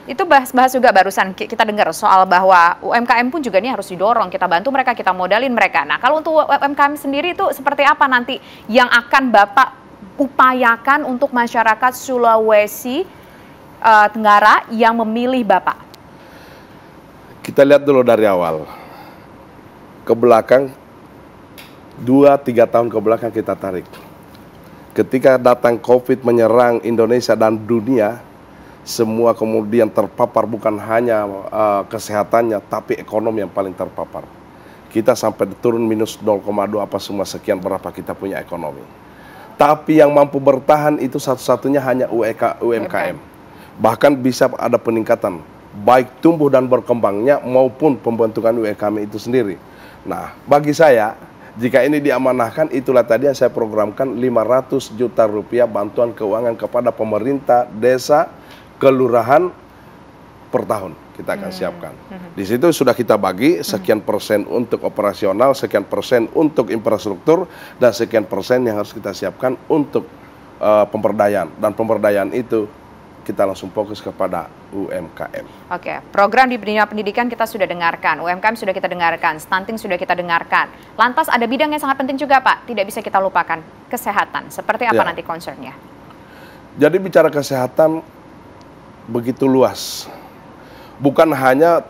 Itu bahas juga barusan kita dengar soal bahwa UMKM pun juga ini harus didorong, kita bantu mereka, kita modalin mereka. Nah, kalau untuk UMKM sendiri itu seperti apa nanti yang akan Bapak upayakan untuk masyarakat Sulawesi Tenggara yang memilih Bapak? Kita lihat dulu dari awal. Ke belakang, 2-3 tahun ke belakang kita tarik. Ketika datang COVID menyerang Indonesia dan dunia, semua kemudian terpapar, bukan hanya kesehatannya, tapi ekonomi yang paling terpapar. Kita sampai turun minus 0,2 apa semua sekian berapa kita punya ekonomi. Tapi yang mampu bertahan itu satu-satunya hanya UMKM. Bahkan bisa ada peningkatan, baik tumbuh dan berkembangnya maupun pembentukan UMKM itu sendiri. Nah, bagi saya, jika ini diamanahkan, itulah tadi yang saya programkan 500 juta rupiah bantuan keuangan kepada pemerintah, desa, kelurahan per tahun kita akan siapkan. Di situ sudah kita bagi sekian persen untuk operasional, sekian persen untuk infrastruktur, dan sekian persen yang harus kita siapkan untuk pemberdayaan. Dan pemberdayaan itu kita langsung fokus kepada UMKM. Oke, program di dunia pendidikan kita sudah dengarkan, UMKM sudah kita dengarkan, stunting sudah kita dengarkan. Lantas ada bidang yang sangat penting juga Pak, tidak bisa kita lupakan, kesehatan. Seperti apa nanti concernnya? Jadi bicara kesehatan begitu luas. Bukan hanya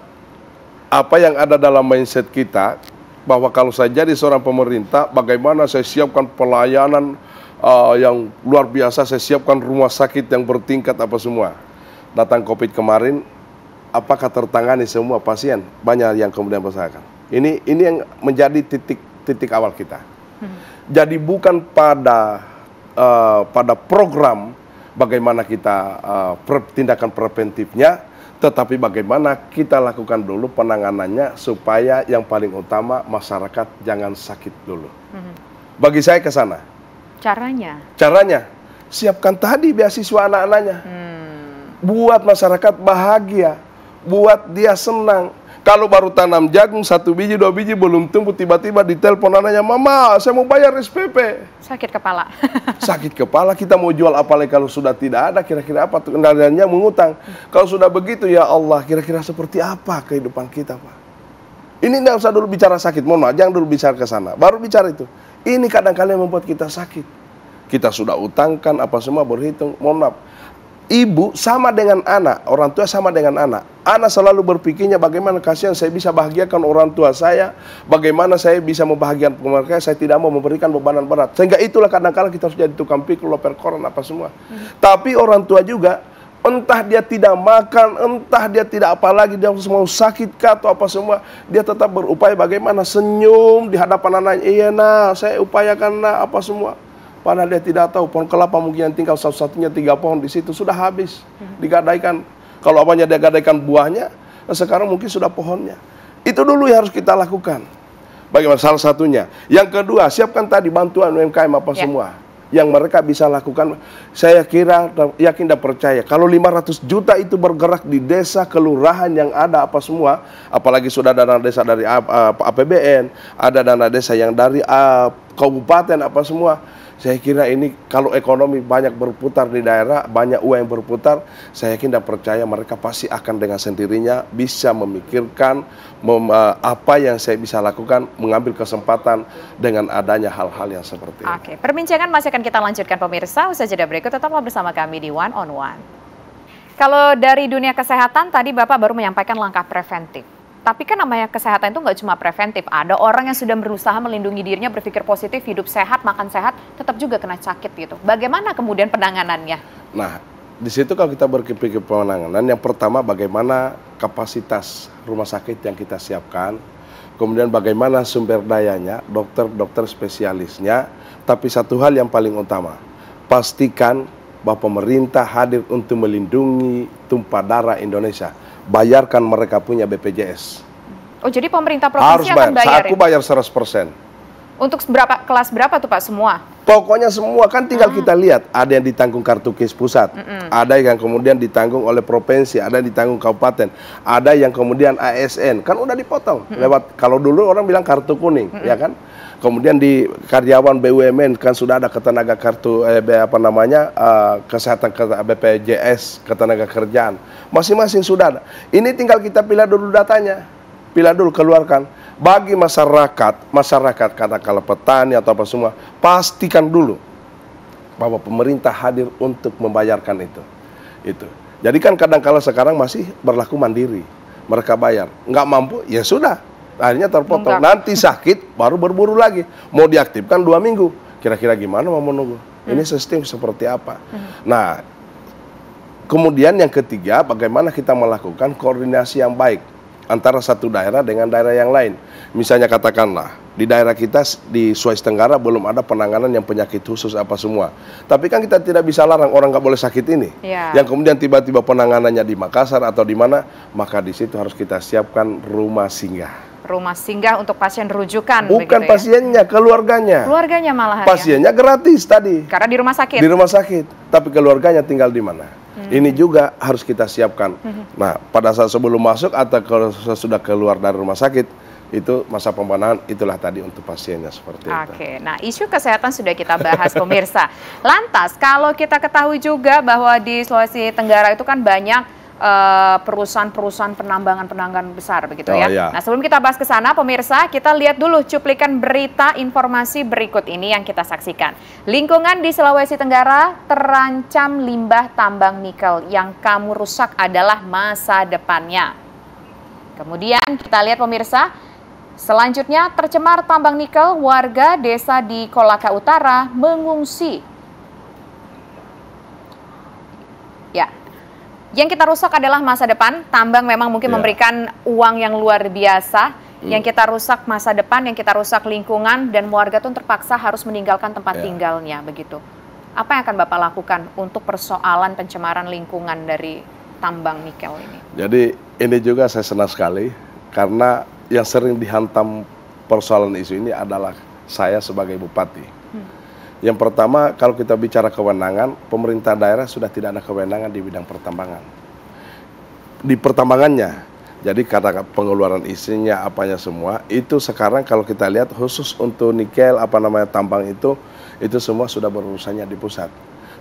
apa yang ada dalam mindset kita, bahwa kalau saya jadi seorang pemerintah, bagaimana saya siapkan pelayanan yang luar biasa, saya siapkan rumah sakit yang bertingkat apa semua. Datang COVID kemarin, apakah tertangani semua pasien? Banyak yang kemudian bersahakan. Ini yang menjadi titik awal kita. Jadi bukan pada program bagaimana kita tindakan preventifnya, tetapi bagaimana kita lakukan dulu penanganannya supaya yang paling utama masyarakat jangan sakit dulu. Bagi saya ke sana. Caranya? Caranya, siapkan tadi beasiswa anak-anaknya. Buat masyarakat bahagia, buat dia senang. Kalau baru tanam jagung 1 biji 2 biji belum tumbuh, tiba-tiba ditelepon anaknya, "Mama, saya mau bayar SPP." Sakit kepala. Sakit kepala, kita mau jual apalagi kalau sudah tidak ada, kira-kira apa tuh kendaliannya, mengutang. Kalau sudah begitu, ya Allah, kira-kira seperti apa kehidupan kita, Pak? Ini tidak usah dulu bicara sakit, mohon maaf, jangan dulu bicara ke sana, baru bicara itu. Ini kadang-kadang membuat kita sakit. Kita sudah utangkan apa semua, berhitung, mohon maaf. Ibu sama dengan anak, orang tua sama dengan anak. Anak selalu berpikirnya bagaimana kasihan saya bisa bahagiakan orang tua saya, bagaimana saya bisa membahagiakan mereka, saya tidak mau memberikan bebanan berat. Sehingga itulah kadang-kadang kita harus jadi tukang pikul, loper koran apa semua. Tapi orang tua juga, entah dia tidak makan, entah dia tidak apa lagi, dia mau sakit kah atau apa semua, dia tetap berupaya bagaimana senyum di hadapan anaknya. Iya nah, saya upayakan nah apa semua. Padahal dia tidak tahu pohon kelapa mungkin yang tinggal satu-satunya 3 pohon di situ sudah habis digadaikan. Kalau apanya dia gadaikan buahnya, sekarang mungkin sudah pohonnya. Itu dulu yang harus kita lakukan. Bagaimana salah satunya. Yang kedua, siapkan tadi bantuan UMKM apa semua yang mereka bisa lakukan. Saya kira, yakin dan percaya kalau 500 juta itu bergerak di desa, kelurahan yang ada apa semua, apalagi sudah dana desa dari APBN, ada dana desa yang dari kabupaten apa semua. Saya kira ini kalau ekonomi banyak berputar di daerah, banyak uang yang berputar, saya yakin dan percaya mereka pasti akan dengan sendirinya bisa memikirkan apa yang saya bisa lakukan, mengambil kesempatan dengan adanya hal-hal yang seperti ini. Oke, perbincangan masih akan kita lanjutkan pemirsa, usai jeda berikut tetaplah bersama kami di One on One. Kalau dari dunia kesehatan tadi Bapak baru menyampaikan langkah preventif. Tapi kan namanya kesehatan itu nggak cuma preventif. Ada orang yang sudah berusaha melindungi dirinya, berpikir positif, hidup sehat, makan sehat, tetap juga kena sakit gitu. Bagaimana kemudian penanganannya? Nah, di situ kalau kita berpikir penanganan, yang pertama bagaimana kapasitas rumah sakit yang kita siapkan, kemudian bagaimana sumber dayanya, dokter spesialisnya, tapi satu hal yang paling utama, pastikan bahwa pemerintah hadir untuk melindungi tumpah darah Indonesia. Bayarkan mereka punya BPJS. Oh, jadi pemerintah provinsi harus bayar. akan bayar? Aku bayar 100%. Untuk kelas berapa tuh Pak? Semua? Pokoknya semua, kan tinggal kita lihat, ada yang ditanggung Kartukis pusat, ada yang kemudian ditanggung oleh provinsi, ada yang ditanggung kabupaten, ada yang kemudian ASN, kan udah dipotong lewat, kalau dulu orang bilang kartu kuning, ya kan? Kemudian di karyawan BUMN kan sudah ada ketenaga kartu kesehatan BPJS, ketenaga kerjaan, masing-masing sudah ada. Ini tinggal kita pilih dulu datanya, pilih dulu, keluarkan. Bagi masyarakat katakanlah petani atau apa semua, pastikan dulu bahwa pemerintah hadir untuk membayarkan itu. Jadi kan kadang-kala sekarang masih berlaku mandiri, mereka bayar, nggak mampu, ya sudah, akhirnya terpotong. Nanti sakit baru berburu lagi, mau diaktifkan 2 minggu, kira-kira gimana mau menunggu? Ini sistem seperti apa? Nah, kemudian yang ketiga, bagaimana kita melakukan koordinasi yang baik antara satu daerah dengan daerah yang lain. Misalnya katakanlah, di daerah kita di Sulawesi Tenggara belum ada penanganan yang penyakit khusus apa semua. Tapi kan kita tidak bisa larang orang nggak boleh sakit ini. Yang kemudian tiba-tiba penanganannya di Makassar atau di mana, maka di situ harus kita siapkan rumah singgah. Rumah singgah untuk pasien rujukan. Bukan pasiennya, keluarganya. Keluarganya malahan. Pasiennya gratis tadi. Karena di rumah sakit. Di rumah sakit, tapi keluarganya tinggal di mana? Ini juga harus kita siapkan. Nah, pada saat sebelum masuk atau kalau sudah keluar dari rumah sakit, itu masa pembenahan, itulah tadi untuk pasiennya seperti itu. Oke, nah isu kesehatan sudah kita bahas pemirsa. Lantas, kalau kita ketahui juga bahwa di Sulawesi Tenggara itu kan banyak perusahaan-perusahaan penambangan besar begitu ya. Iya. Nah, sebelum kita bahas ke sana pemirsa, kita lihat dulu cuplikan berita informasi berikut ini yang kita saksikan. Lingkungan di Sulawesi Tenggara terancam limbah tambang nikel, yang kamu rusak adalah masa depannya. Kemudian kita lihat pemirsa, selanjutnya tercemar tambang nikel, warga desa di Kolaka Utara mengungsi. Ya. Yang kita rusak adalah masa depan. Tambang memang mungkin memberikan uang yang luar biasa. Yang kita rusak masa depan, yang kita rusak lingkungan, dan warga tuh terpaksa harus meninggalkan tempat tinggalnya begitu. Apa yang akan Bapak lakukan untuk persoalan pencemaran lingkungan dari tambang nikel ini? Jadi ini juga saya senang sekali karena yang sering dihantam persoalan isu ini adalah saya sebagai bupati. Yang pertama, kalau kita bicara kewenangan, pemerintah daerah sudah tidak ada kewenangan di bidang pertambangan. Di pertambangannya, jadi karena pengeluaran isinya, apanya semua, itu sekarang kalau kita lihat khusus untuk nikel, tambang itu semua sudah berurusannya di pusat.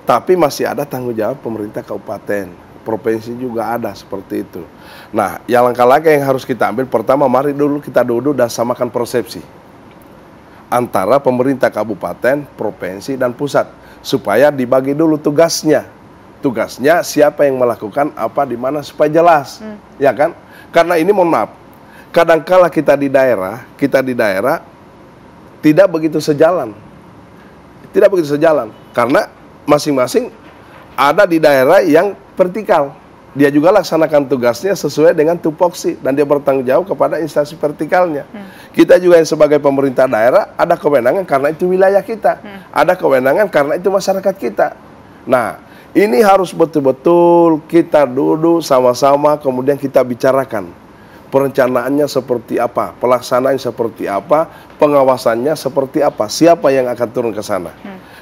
Tapi masih ada tanggung jawab pemerintah kabupaten, provinsi juga ada seperti itu. Nah, yang langkah-langkah yang harus kita ambil, pertama mari dulu kita duduk dan samakan persepsi antara pemerintah kabupaten, provinsi, dan pusat, supaya dibagi dulu tugasnya. Tugasnya siapa yang melakukan apa di mana supaya jelas, ya kan? Karena ini mohon maaf, kadangkala kita di daerah tidak begitu sejalan, karena masing-masing ada di daerah yang vertikal. Dia juga laksanakan tugasnya sesuai dengan tupoksi dan dia bertanggung jawab kepada instansi vertikalnya. Kita juga yang sebagai pemerintah daerah ada kewenangan karena itu wilayah kita. Ada kewenangan karena itu masyarakat kita. Nah, ini harus betul-betul kita duduk sama-sama kemudian kita bicarakan. Perencanaannya seperti apa, pelaksanaannya seperti apa, pengawasannya seperti apa, siapa yang akan turun ke sana.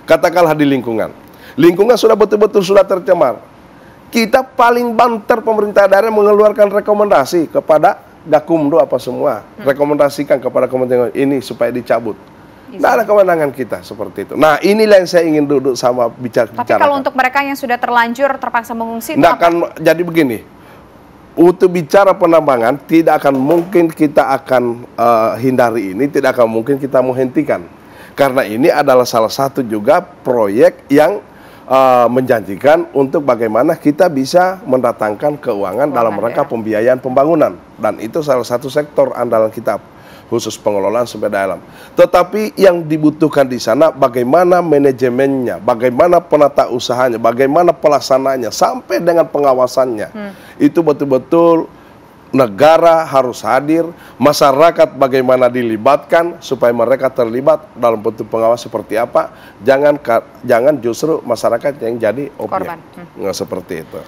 Katakanlah di lingkungan. Lingkungan sudah betul-betul sudah tercemar. Kita paling banter pemerintah daerah mengeluarkan rekomendasi kepada Gakumdu apa semua. Rekomendasikan kepada kementerian ini supaya dicabut. Tidak ada kewenangan kita seperti itu. Nah, inilah yang saya ingin duduk sama bicara. Tapi kalau untuk mereka yang sudah terlanjur terpaksa mengungsi, itu apa? Jadi begini, untuk bicara penambangan tidak akan mungkin kita akan hindari ini, tidak akan mungkin kita menghentikan. Karena ini adalah salah satu juga proyek yang menjanjikan untuk bagaimana kita bisa mendatangkan keuangan dalam rangka pembiayaan pembangunan, dan itu salah satu sektor andalan kita khusus pengelolaan sumber daya alam. Tetapi yang dibutuhkan di sana bagaimana manajemennya, bagaimana penata usahanya, bagaimana pelaksanaannya sampai dengan pengawasannya. Itu betul-betul negara harus hadir, masyarakat bagaimana dilibatkan supaya mereka terlibat dalam bentuk pengawas seperti apa. Jangan justru masyarakat yang jadi objek. Korban. Nggak seperti itu.